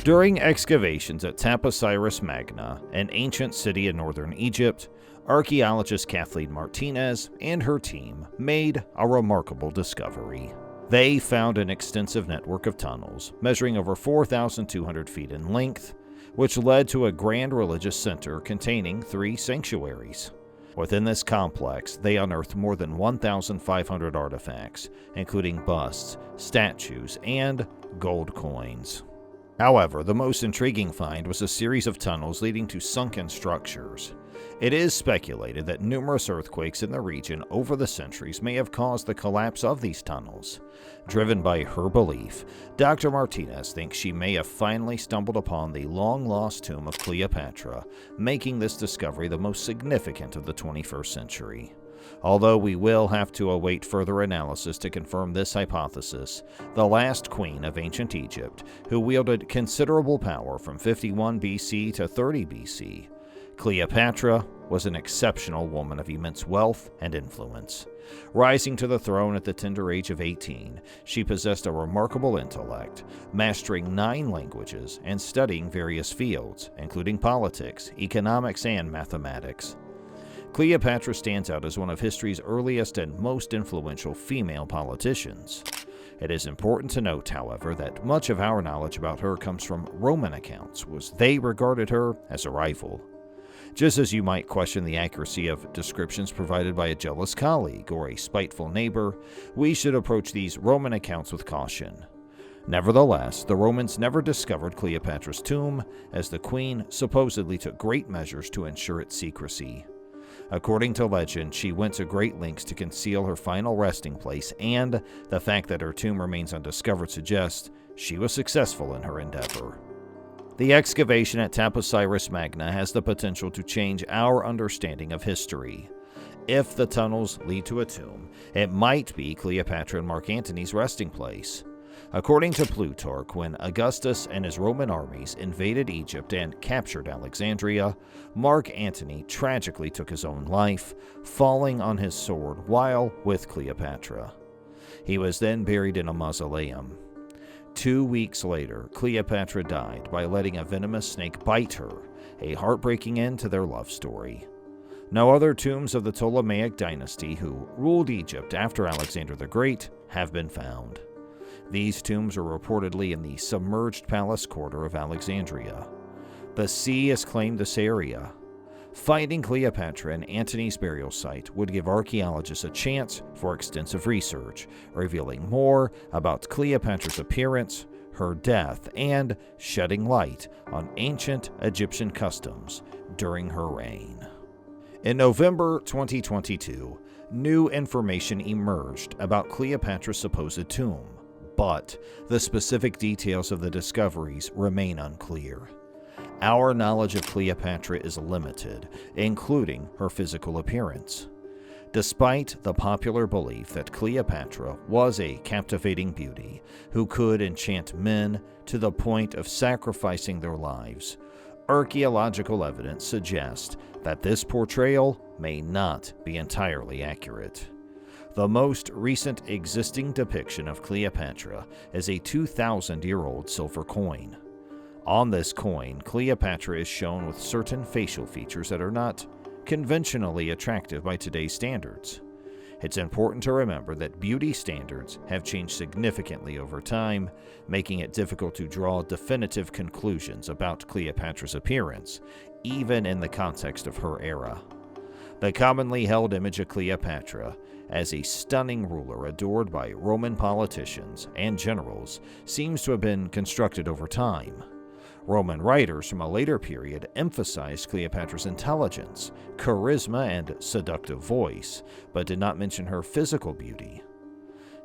During excavations at Tapasyrus Magna, an ancient city in northern Egypt, archaeologist Kathleen Martinez and her team made a remarkable discovery. They found an extensive network of tunnels, measuring over 4,200 feet in length, which led to a grand religious center containing 3 sanctuaries. Within this complex, they unearthed more than 1,500 artifacts, including busts, statues, and gold coins. However, the most intriguing find was a series of tunnels leading to sunken structures. It is speculated that numerous earthquakes in the region over the centuries may have caused the collapse of these tunnels. Driven by her belief, Dr. Martinez thinks she may have finally stumbled upon the long-lost tomb of Cleopatra, making this discovery the most significant of the 21st century. Although we will have to await further analysis to confirm this hypothesis, the last queen of ancient Egypt, who wielded considerable power from 51 BC to 30 BC, Cleopatra was an exceptional woman of immense wealth and influence. Rising to the throne at the tender age of 18, she possessed a remarkable intellect, mastering 9 languages and studying various fields, including politics, economics, and mathematics. Cleopatra stands out as one of history's earliest and most influential female politicians. It is important to note, however, that much of our knowledge about her comes from Roman accounts, as they regarded her as a rival. Just as you might question the accuracy of descriptions provided by a jealous colleague or a spiteful neighbor, we should approach these Roman accounts with caution. Nevertheless, the Romans never discovered Cleopatra's tomb, as the queen supposedly took great measures to ensure its secrecy. According to legend, she went to great lengths to conceal her final resting place, and the fact that her tomb remains undiscovered suggests she was successful in her endeavor. The excavation at Tapasyrus Magna has the potential to change our understanding of history. If the tunnels lead to a tomb, it might be Cleopatra and Mark Antony's resting place. According to Plutarch, when Augustus and his Roman armies invaded Egypt and captured Alexandria, Mark Antony tragically took his own life, falling on his sword while with Cleopatra. He was then buried in a mausoleum. 2 weeks later, Cleopatra died by letting a venomous snake bite her, a heartbreaking end to their love story. No other tombs of the Ptolemaic dynasty, who ruled Egypt after Alexander the Great, have been found. These tombs are reportedly in the submerged palace quarter of Alexandria. The sea has claimed this area. Finding Cleopatra and Antony's burial site would give archaeologists a chance for extensive research, revealing more about Cleopatra's appearance, her death, and shedding light on ancient Egyptian customs during her reign. In November 2022, new information emerged about Cleopatra's supposed tomb, but the specific details of the discoveries remain unclear. Our knowledge of Cleopatra is limited, including her physical appearance. Despite the popular belief that Cleopatra was a captivating beauty who could enchant men to the point of sacrificing their lives, archaeological evidence suggests that this portrayal may not be entirely accurate. The most recent existing depiction of Cleopatra is a 2,000-year-old silver coin. On this coin, Cleopatra is shown with certain facial features that are not conventionally attractive by today's standards. It's important to remember that beauty standards have changed significantly over time, making it difficult to draw definitive conclusions about Cleopatra's appearance, even in the context of her era. The commonly held image of Cleopatra as a stunning ruler adored by Roman politicians and generals seems to have been constructed over time. Roman writers from a later period emphasized Cleopatra's intelligence, charisma, and seductive voice, but did not mention her physical beauty.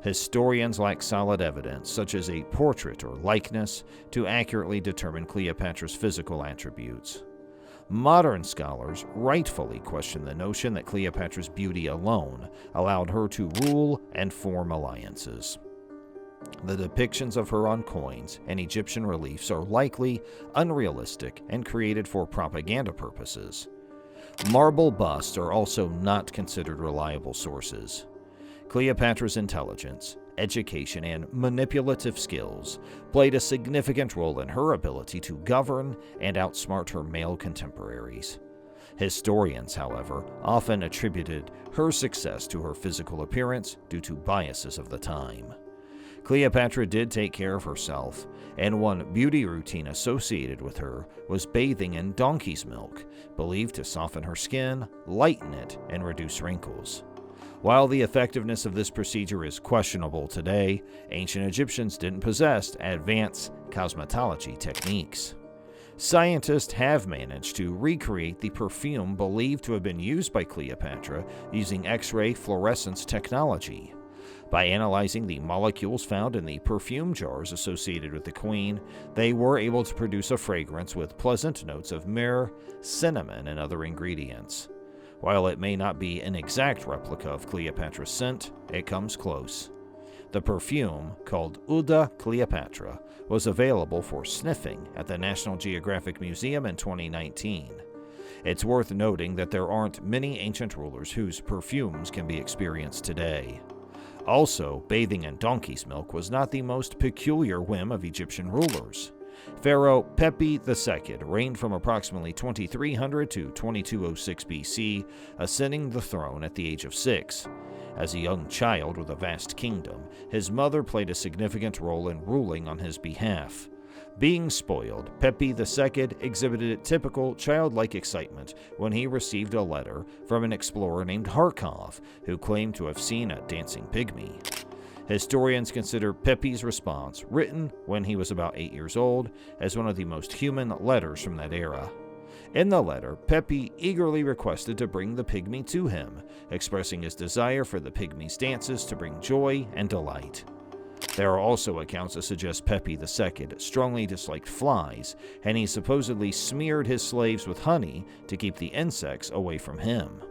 Historians lack solid evidence, such as a portrait or likeness, to accurately determine Cleopatra's physical attributes. Modern scholars rightfully question the notion that Cleopatra's beauty alone allowed her to rule and form alliances. The depictions of her on coins and Egyptian reliefs are likely unrealistic and created for propaganda purposes. Marble busts are also not considered reliable sources. Cleopatra's intelligence, education, and manipulative skills played a significant role in her ability to govern and outsmart her male contemporaries. Historians, however, often attributed her success to her physical appearance due to biases of the time. Cleopatra did take care of herself, and one beauty routine associated with her was bathing in donkey's milk, believed to soften her skin, lighten it, and reduce wrinkles. While the effectiveness of this procedure is questionable today, ancient Egyptians didn't possess advanced cosmetology techniques. Scientists have managed to recreate the perfume believed to have been used by Cleopatra using X-ray fluorescence technology. By analyzing the molecules found in the perfume jars associated with the queen, they were able to produce a fragrance with pleasant notes of myrrh, cinnamon, and other ingredients. While it may not be an exact replica of Cleopatra's scent, it comes close. The perfume, called Eau de Cleopatra, was available for sniffing at the National Geographic Museum in 2019. It's worth noting that there aren't many ancient rulers whose perfumes can be experienced today. Also, bathing in donkey's milk was not the most peculiar whim of Egyptian rulers. Pharaoh Pepi II reigned from approximately 2300 to 2206 BC, ascending the throne at the age of 6. As a young child with a vast kingdom, his mother played a significant role in ruling on his behalf. Being spoiled, Pepi II exhibited typical childlike excitement when he received a letter from an explorer named Harkov, who claimed to have seen a dancing pygmy. Historians consider Pepi's response, written when he was about 8 years old, as one of the most human letters from that era. In the letter, Pepi eagerly requested to bring the pygmy to him, expressing his desire for the pygmy's dances to bring joy and delight. There are also accounts that suggest Pepi II strongly disliked flies, and he supposedly smeared his slaves with honey to keep the insects away from him.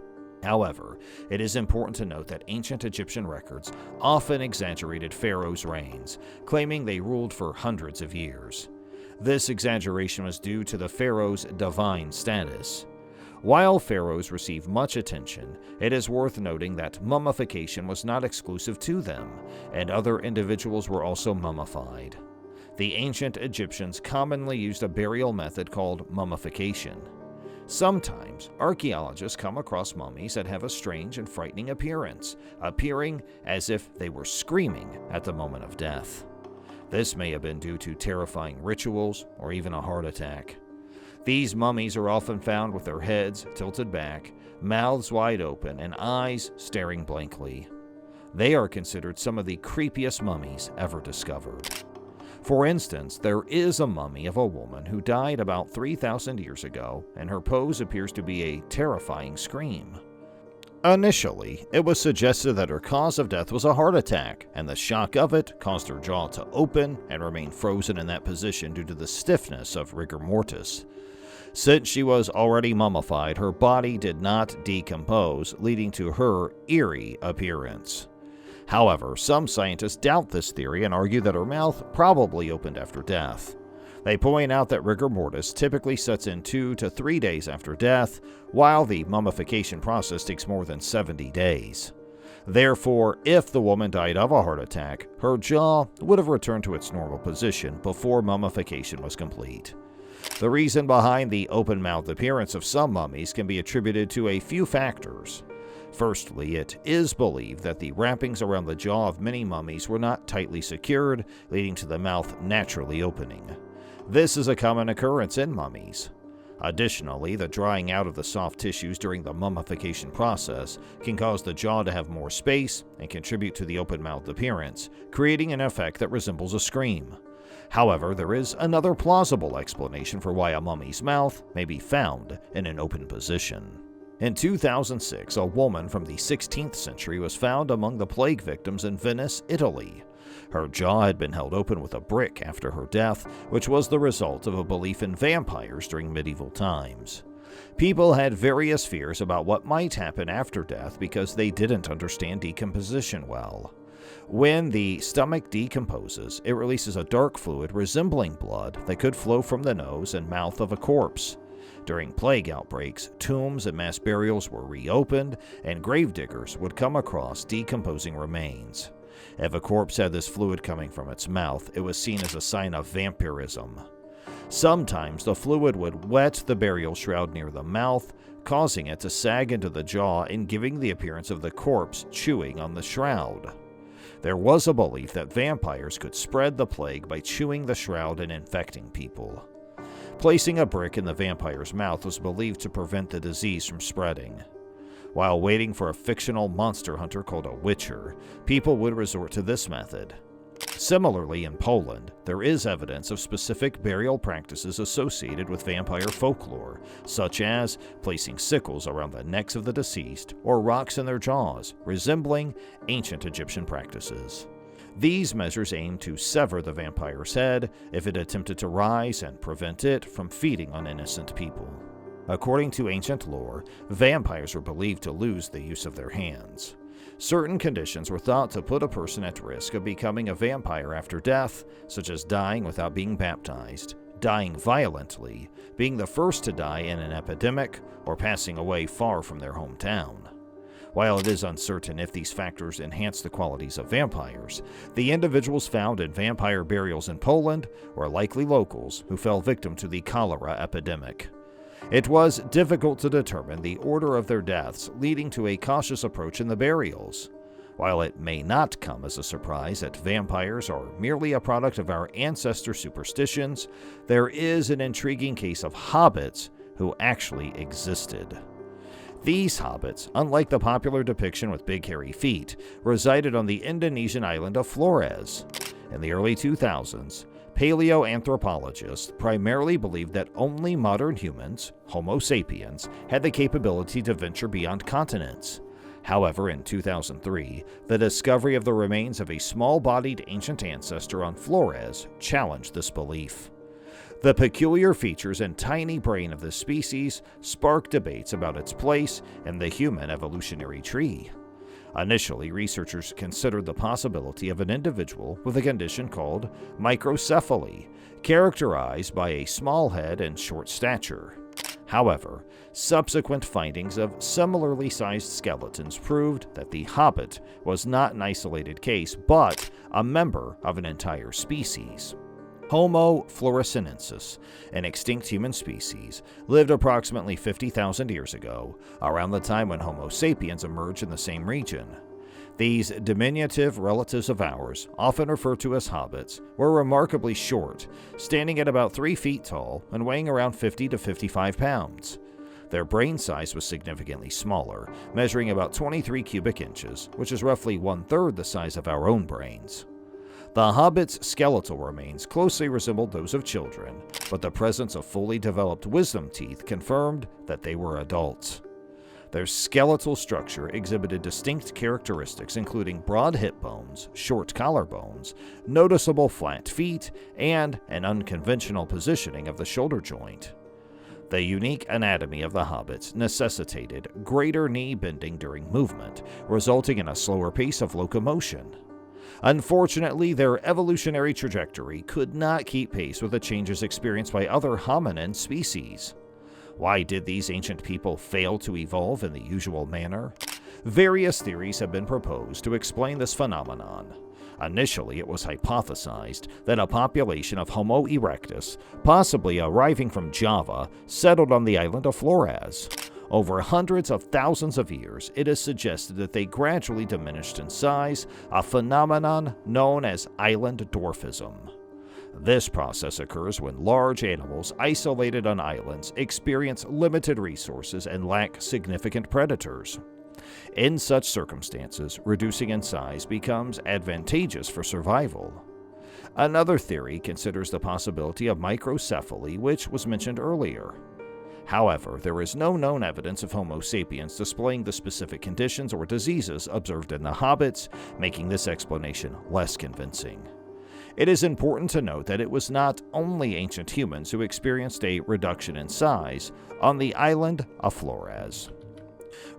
However, it is important to note that ancient Egyptian records often exaggerated pharaohs' reigns, claiming they ruled for hundreds of years. This exaggeration was due to the pharaoh's divine status. While pharaohs received much attention, it is worth noting that mummification was not exclusive to them, and other individuals were also mummified. The ancient Egyptians commonly used a burial method called mummification. Sometimes, archaeologists come across mummies that have a strange and frightening appearance, appearing as if they were screaming at the moment of death. This may have been due to terrifying rituals or even a heart attack. These mummies are often found with their heads tilted back, mouths wide open, and eyes staring blankly. They are considered some of the creepiest mummies ever discovered. For instance, there is a mummy of a woman who died about 3,000 years ago, and her pose appears to be a terrifying scream. Initially, it was suggested that her cause of death was a heart attack, and the shock of it caused her jaw to open and remain frozen in that position due to the stiffness of rigor mortis. Since she was already mummified, her body did not decompose, leading to her eerie appearance. However, some scientists doubt this theory and argue that her mouth probably opened after death. They point out that rigor mortis typically sets in 2 to 3 days after death, while the mummification process takes more than 70 days. Therefore, if the woman died of a heart attack, her jaw would have returned to its normal position before mummification was complete. The reason behind the open-mouthed appearance of some mummies can be attributed to a few factors. Firstly, it is believed that the wrappings around the jaw of many mummies were not tightly secured, leading to the mouth naturally opening. This is a common occurrence in mummies. Additionally, the drying out of the soft tissues during the mummification process can cause the jaw to have more space and contribute to the open-mouthed appearance, creating an effect that resembles a scream. However, there is another plausible explanation for why a mummy's mouth may be found in an open position. In 2006, a woman from the 16th century was found among the plague victims in Venice, Italy. Her jaw had been held open with a brick after her death, which was the result of a belief in vampires during medieval times. People had various fears about what might happen after death because they didn't understand decomposition well. When the stomach decomposes, it releases a dark fluid resembling blood that could flow from the nose and mouth of a corpse. During plague outbreaks, tombs and mass burials were reopened, and gravediggers would come across decomposing remains. If a corpse had this fluid coming from its mouth, it was seen as a sign of vampirism. Sometimes the fluid would wet the burial shroud near the mouth, causing it to sag into the jaw and giving the appearance of the corpse chewing on the shroud. There was a belief that vampires could spread the plague by chewing the shroud and infecting people. Placing a brick in the vampire's mouth was believed to prevent the disease from spreading. While waiting for a fictional monster hunter called a witcher, people would resort to this method. Similarly, in Poland, there is evidence of specific burial practices associated with vampire folklore, such as placing sickles around the necks of the deceased or rocks in their jaws, resembling ancient Egyptian practices. These measures aim to sever the vampire's head if it attempted to rise and prevent it from feeding on innocent people. According to ancient lore, vampires were believed to lose the use of their hands. Certain conditions were thought to put a person at risk of becoming a vampire after death, such as dying without being baptized, dying violently, being the first to die in an epidemic, or passing away far from their hometown. While it is uncertain if these factors enhance the qualities of vampires, the individuals found in vampire burials in Poland were likely locals who fell victim to the cholera epidemic. It was difficult to determine the order of their deaths, leading to a cautious approach in the burials. While it may not come as a surprise that vampires are merely a product of our ancestor superstitions, there is an intriguing case of hobbits who actually existed. These hobbits, unlike the popular depiction with big hairy feet, resided on the Indonesian island of Flores. In the early 2000s, paleoanthropologists primarily believed that only modern humans, Homo sapiens, had the capability to venture beyond continents. However, in 2003, the discovery of the remains of a small-bodied ancient ancestor on Flores challenged this belief. The peculiar features and tiny brain of this species sparked debates about its place in the human evolutionary tree. Initially, researchers considered the possibility of an individual with a condition called microcephaly, characterized by a small head and short stature. However, subsequent findings of similarly sized skeletons proved that the Hobbit was not an isolated case, but a member of an entire species. Homo floresiensis, an extinct human species, lived approximately 50,000 years ago, around the time when Homo sapiens emerged in the same region. These diminutive relatives of ours, often referred to as hobbits, were remarkably short, standing at about 3 feet tall and weighing around 50 to 55 pounds. Their brain size was significantly smaller, measuring about 23 cubic inches, which is roughly 1/3 the size of our own brains. The hobbits' skeletal remains closely resembled those of children, but the presence of fully developed wisdom teeth confirmed that they were adults. Their skeletal structure exhibited distinct characteristics including broad hip bones, short collarbones, noticeable flat feet, and an unconventional positioning of the shoulder joint. The unique anatomy of the hobbits necessitated greater knee bending during movement, resulting in a slower pace of locomotion. Unfortunately, their evolutionary trajectory could not keep pace with the changes experienced by other hominin species. Why did these ancient people fail to evolve in the usual manner? Various theories have been proposed to explain this phenomenon. Initially, it was hypothesized that a population of Homo erectus, possibly arriving from Java, settled on the island of Flores. Over hundreds of thousands of years, it is suggested that they gradually diminished in size, a phenomenon known as island dwarfism. This process occurs when large animals isolated on islands experience limited resources and lack significant predators. In such circumstances, reducing in size becomes advantageous for survival. Another theory considers the possibility of microcephaly, which was mentioned earlier. However, there is no known evidence of Homo sapiens displaying the specific conditions or diseases observed in the hobbits, making this explanation less convincing. It is important to note that it was not only ancient humans who experienced a reduction in size on the island of Flores.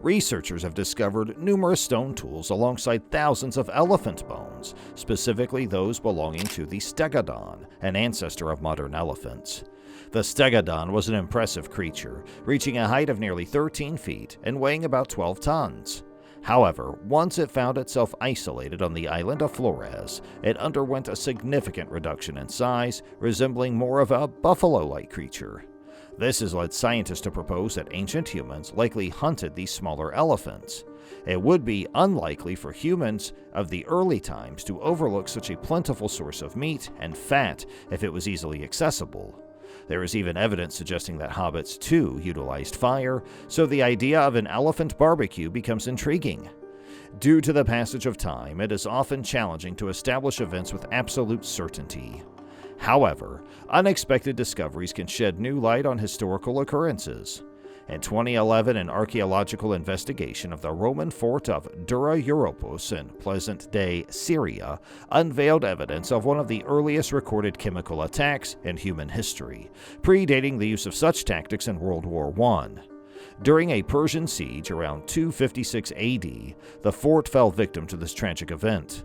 Researchers have discovered numerous stone tools alongside thousands of elephant bones, specifically those belonging to the stegodon, an ancestor of modern elephants. The stegodon was an impressive creature, reaching a height of nearly 13 feet and weighing about 12 tons. However, once it found itself isolated on the island of Flores, it underwent a significant reduction in size, resembling more of a buffalo-like creature. This has led scientists to propose that ancient humans likely hunted these smaller elephants. It would be unlikely for humans of the early times to overlook such a plentiful source of meat and fat if it was easily accessible. There is even evidence suggesting that hobbits too utilized fire, so the idea of an elephant barbecue becomes intriguing. Due to the passage of time, it is often challenging to establish events with absolute certainty. However, unexpected discoveries can shed new light on historical occurrences. In 2011, an archaeological investigation of the Roman fort of Dura Europos in present-day Syria unveiled evidence of one of the earliest recorded chemical attacks in human history, predating the use of such tactics in World War I. During a Persian siege around 256 AD, the fort fell victim to this tragic event.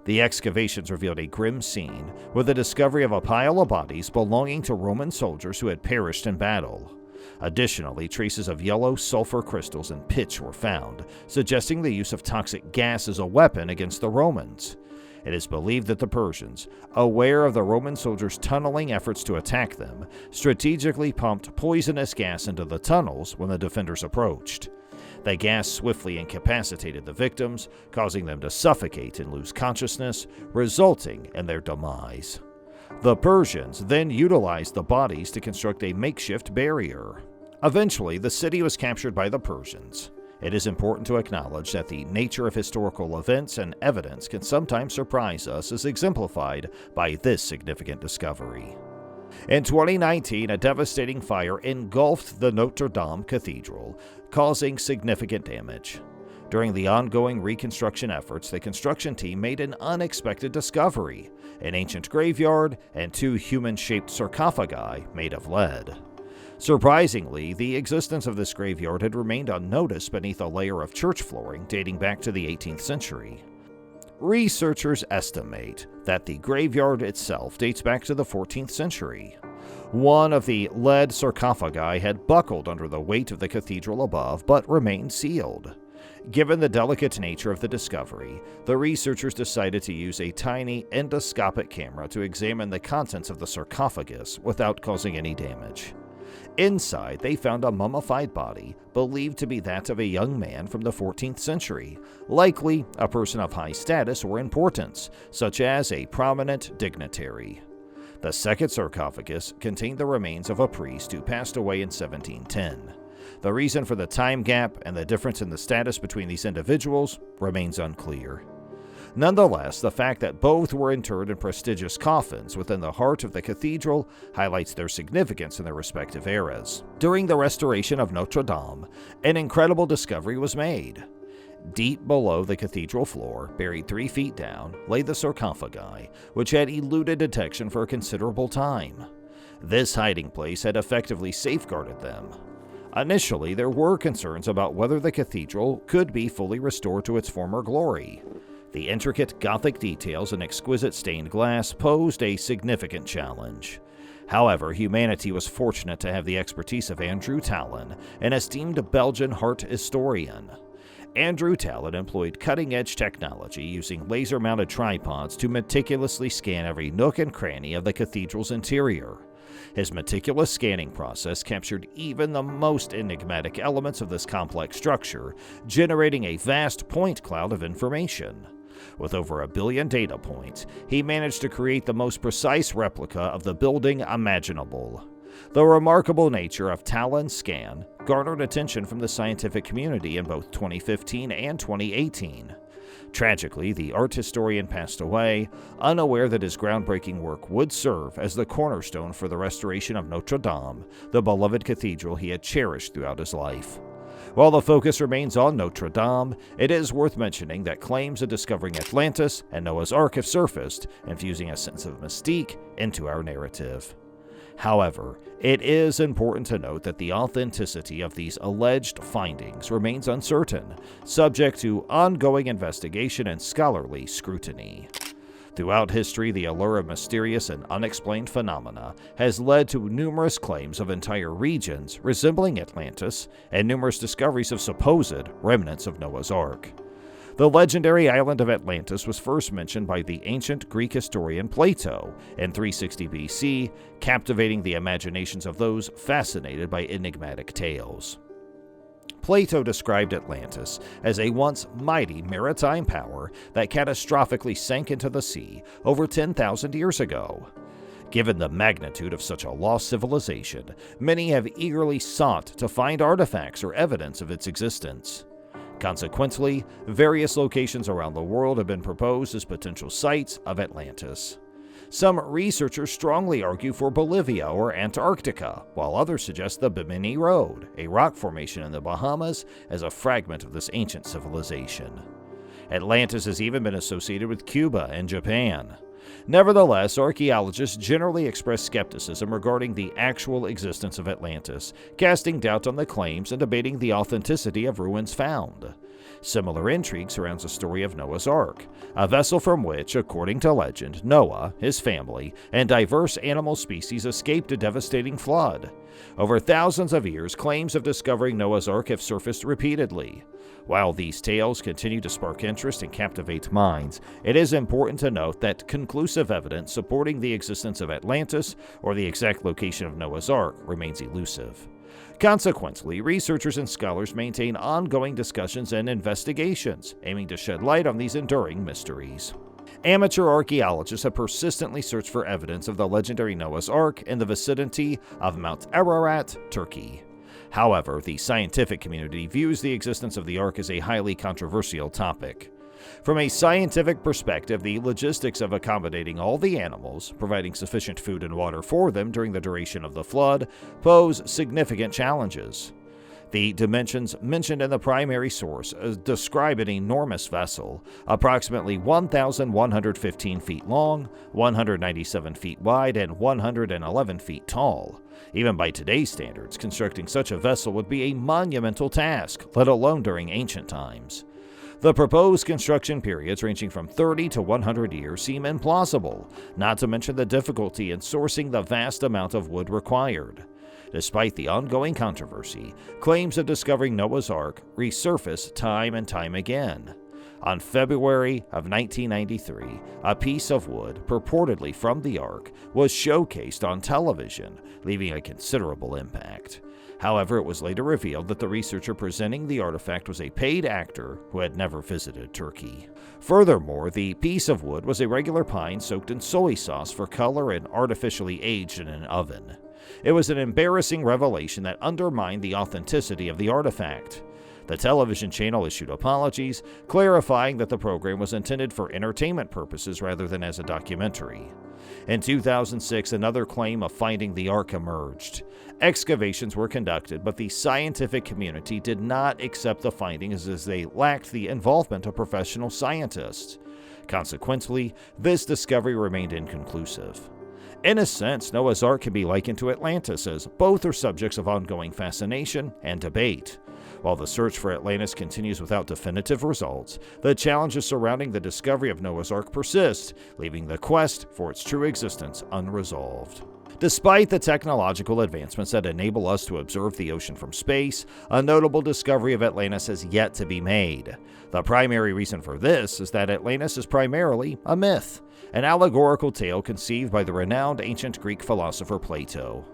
The excavations revealed a grim scene with the discovery of a pile of bodies belonging to Roman soldiers who had perished in battle. Additionally, traces of yellow sulfur crystals and pitch were found, suggesting the use of toxic gas as a weapon against the Romans. It is believed that the Persians, aware of the Roman soldiers' tunneling efforts to attack them, strategically pumped poisonous gas into the tunnels when the defenders approached. The gas swiftly incapacitated the victims, causing them to suffocate and lose consciousness, resulting in their demise. The Persians then utilized the bodies to construct a makeshift barrier. Eventually, the city was captured by the Persians. It is important to acknowledge that the nature of historical events and evidence can sometimes surprise us, as exemplified by this significant discovery. In 2019, a devastating fire engulfed the Notre Dame Cathedral, causing significant damage. During the ongoing reconstruction efforts, the construction team made an unexpected discovery: an ancient graveyard and two human-shaped sarcophagi made of lead. Surprisingly, the existence of this graveyard had remained unnoticed beneath a layer of church flooring dating back to the 18th century. Researchers estimate that the graveyard itself dates back to the 14th century. One of the lead sarcophagi had buckled under the weight of the cathedral above, but remained sealed. Given the delicate nature of the discovery, the researchers decided to use a tiny endoscopic camera to examine the contents of the sarcophagus without causing any damage. Inside, they found a mummified body believed to be that of a young man from the 14th century, likely a person of high status or importance, such as a prominent dignitary. The second sarcophagus contained the remains of a priest who passed away in 1710. The reason for the time gap and the difference in the status between these individuals remains unclear. Nonetheless, the fact that both were interred in prestigious coffins within the heart of the cathedral highlights their significance in their respective eras. During the restoration of Notre Dame, an incredible discovery was made. Deep below the cathedral floor, buried 3 feet down, lay the sarcophagi, which had eluded detection for a considerable time. This hiding place had effectively safeguarded them. Initially, there were concerns about whether the cathedral could be fully restored to its former glory. The intricate Gothic details and exquisite stained glass posed a significant challenge. However, humanity was fortunate to have the expertise of Andrew Tallon, an esteemed Belgian art historian. Andrew Tallon employed cutting-edge technology using laser-mounted tripods to meticulously scan every nook and cranny of the cathedral's interior. His meticulous scanning process captured even the most enigmatic elements of this complex structure, generating a vast point cloud of information. With over 1 billion data points, he managed to create the most precise replica of the building imaginable. The remarkable nature of Tallon's scan garnered attention from the scientific community in both 2015 and 2018. Tragically, the art historian passed away, unaware that his groundbreaking work would serve as the cornerstone for the restoration of Notre Dame, the beloved cathedral he had cherished throughout his life. While the focus remains on Notre Dame, it is worth mentioning that claims of discovering Atlantis and Noah's Ark have surfaced, infusing a sense of mystique into our narrative. However, it is important to note that the authenticity of these alleged findings remains uncertain, subject to ongoing investigation and scholarly scrutiny. Throughout history, the allure of mysterious and unexplained phenomena has led to numerous claims of entire regions resembling Atlantis and numerous discoveries of supposed remnants of Noah's Ark. The legendary island of Atlantis was first mentioned by the ancient Greek historian Plato in 360 BC, captivating the imaginations of those fascinated by enigmatic tales. Plato described Atlantis as a once mighty maritime power that catastrophically sank into the sea over 10,000 years ago. Given the magnitude of such a lost civilization, many have eagerly sought to find artifacts or evidence of its existence. Consequently, various locations around the world have been proposed as potential sites of Atlantis. Some researchers strongly argue for Bolivia or Antarctica, while others suggest the Bimini Road, a rock formation in the Bahamas, as a fragment of this ancient civilization. Atlantis has even been associated with Cuba and Japan. Nevertheless, archaeologists generally express skepticism regarding the actual existence of Atlantis, casting doubt on the claims and debating the authenticity of ruins found. Similar intrigue surrounds the story of Noah's Ark, a vessel from which, according to legend, Noah, his family, and diverse animal species escaped a devastating flood. Over thousands of years, claims of discovering Noah's Ark have surfaced repeatedly. While these tales continue to spark interest and captivate minds, it is important to note that conclusive evidence supporting the existence of Atlantis or the exact location of Noah's Ark remains elusive. Consequently, researchers and scholars maintain ongoing discussions and investigations, aiming to shed light on these enduring mysteries. Amateur archaeologists have persistently searched for evidence of the legendary Noah's Ark in the vicinity of Mount Ararat, Turkey. However, the scientific community views the existence of the Ark as a highly controversial topic. From a scientific perspective, the logistics of accommodating all the animals, providing sufficient food and water for them during the duration of the flood, pose significant challenges. The dimensions mentioned in the primary source describe an enormous vessel, approximately 1,115 feet long, 197 feet wide, and 111 feet tall. Even by today's standards, constructing such a vessel would be a monumental task, let alone during ancient times. The proposed construction periods ranging from 30 to 100 years seem implausible, not to mention the difficulty in sourcing the vast amount of wood required. Despite the ongoing controversy, claims of discovering Noah's Ark resurface time and time again. On February of 1993, a piece of wood, purportedly from the Ark, was showcased on television, leaving a considerable impact. However, it was later revealed that the researcher presenting the artifact was a paid actor who had never visited Turkey. Furthermore, the piece of wood was a regular pine soaked in soy sauce for color and artificially aged in an oven. It was an embarrassing revelation that undermined the authenticity of the artifact. The television channel issued apologies, clarifying that the program was intended for entertainment purposes rather than as a documentary. In 2006, another claim of finding the Ark emerged. Excavations were conducted, but the scientific community did not accept the findings as they lacked the involvement of professional scientists. Consequently, this discovery remained inconclusive. In a sense, Noah's Ark can be likened to Atlantis, as both are subjects of ongoing fascination and debate. While the search for Atlantis continues without definitive results, the challenges surrounding the discovery of Noah's Ark persist, leaving the quest for its true existence unresolved. Despite the technological advancements that enable us to observe the ocean from space, a notable discovery of Atlantis has yet to be made. The primary reason for this is that Atlantis is primarily a myth, an allegorical tale conceived by the renowned ancient Greek philosopher Plato.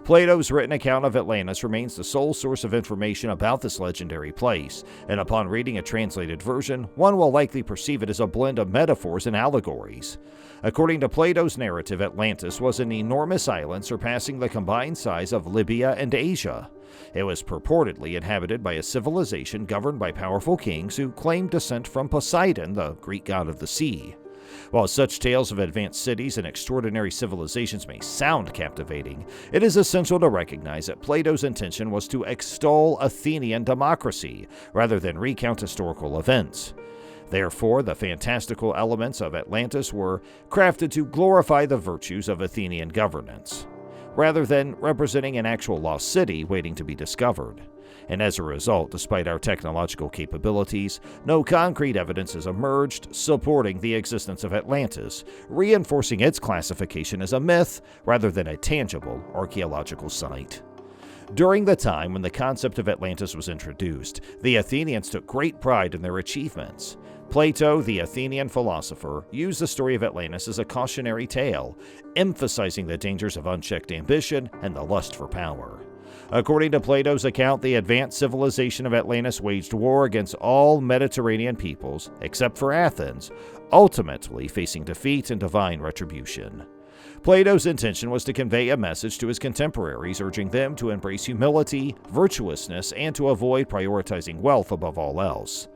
Plato's written account of Atlantis remains the sole source of information about this legendary place, and upon reading a translated version, one will likely perceive it as a blend of metaphors and allegories. According to Plato's narrative, Atlantis was an enormous island surpassing the combined size of Libya and Asia. It was purportedly inhabited by a civilization governed by powerful kings who claimed descent from Poseidon, the Greek god of the sea. While such tales of advanced cities and extraordinary civilizations may sound captivating, it is essential to recognize that Plato's intention was to extol Athenian democracy rather than recount historical events. Therefore, the fantastical elements of Atlantis were crafted to glorify the virtues of Athenian governance, rather than representing an actual lost city waiting to be discovered. and as a result, despite our technological capabilities, no concrete evidence has emerged supporting the existence of Atlantis, reinforcing its classification as a myth rather than a tangible archaeological site. During the time when the concept of Atlantis was introduced, the Athenians took great pride in their achievements. Plato, the Athenian philosopher, used the story of Atlantis as a cautionary tale, emphasizing the dangers of unchecked ambition and the lust for power. According to Plato's account, the advanced civilization of Atlantis waged war against all Mediterranean peoples, except for Athens, ultimately facing defeat and divine retribution. Plato's intention was to convey a message to his contemporaries, urging them to embrace humility, virtuousness, and to avoid prioritizing wealth above all else.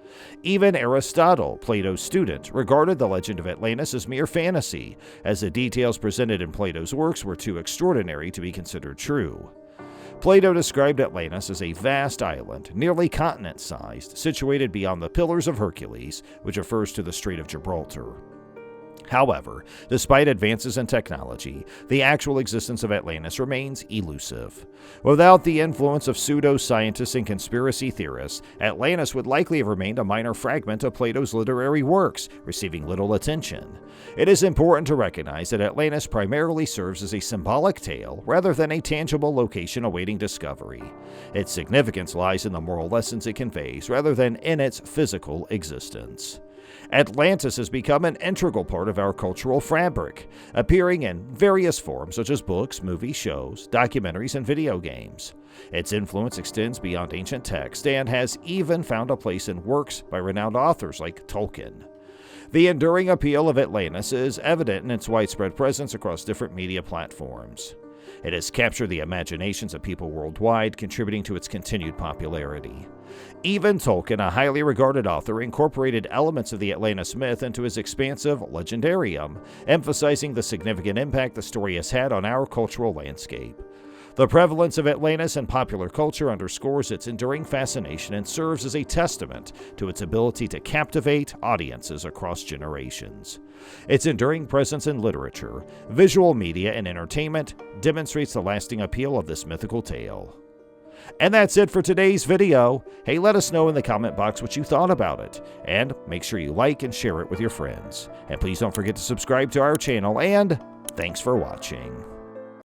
Even Aristotle, Plato's student, regarded the legend of Atlantis as mere fantasy, as the details presented in Plato's works were too extraordinary to be considered true. Plato described Atlantis as a vast island, nearly continent-sized, situated beyond the Pillars of Hercules, which refers to the Strait of Gibraltar. However, despite advances in technology, the actual existence of Atlantis remains elusive. Without the influence of pseudo-scientists and conspiracy theorists, Atlantis would likely have remained a minor fragment of Plato's literary works, receiving little attention. It is important to recognize that Atlantis primarily serves as a symbolic tale rather than a tangible location awaiting discovery. Its significance lies in the moral lessons it conveys rather than in its physical existence. Atlantis has become an integral part of our cultural fabric, appearing in various forms such as books, movies, shows, documentaries, and video games. Its influence extends beyond ancient text and has even found a place in works by renowned authors like Tolkien. The enduring appeal of Atlantis is evident in its widespread presence across different media platforms. It has captured the imaginations of people worldwide, contributing to its continued popularity. Even Tolkien, a highly regarded author, incorporated elements of the Atlantis myth into his expansive legendarium, emphasizing the significant impact the story has had on our cultural landscape. The prevalence of Atlantis in popular culture underscores its enduring fascination and serves as a testament to its ability to captivate audiences across generations. Its enduring presence in literature, visual media, and entertainment demonstrates the lasting appeal of this mythical tale. And that's it for today's video. Hey, let us know in the comment box what you thought about it, and make sure you like and share it with your friends. And please don't forget to subscribe to our channel, and thanks for watching.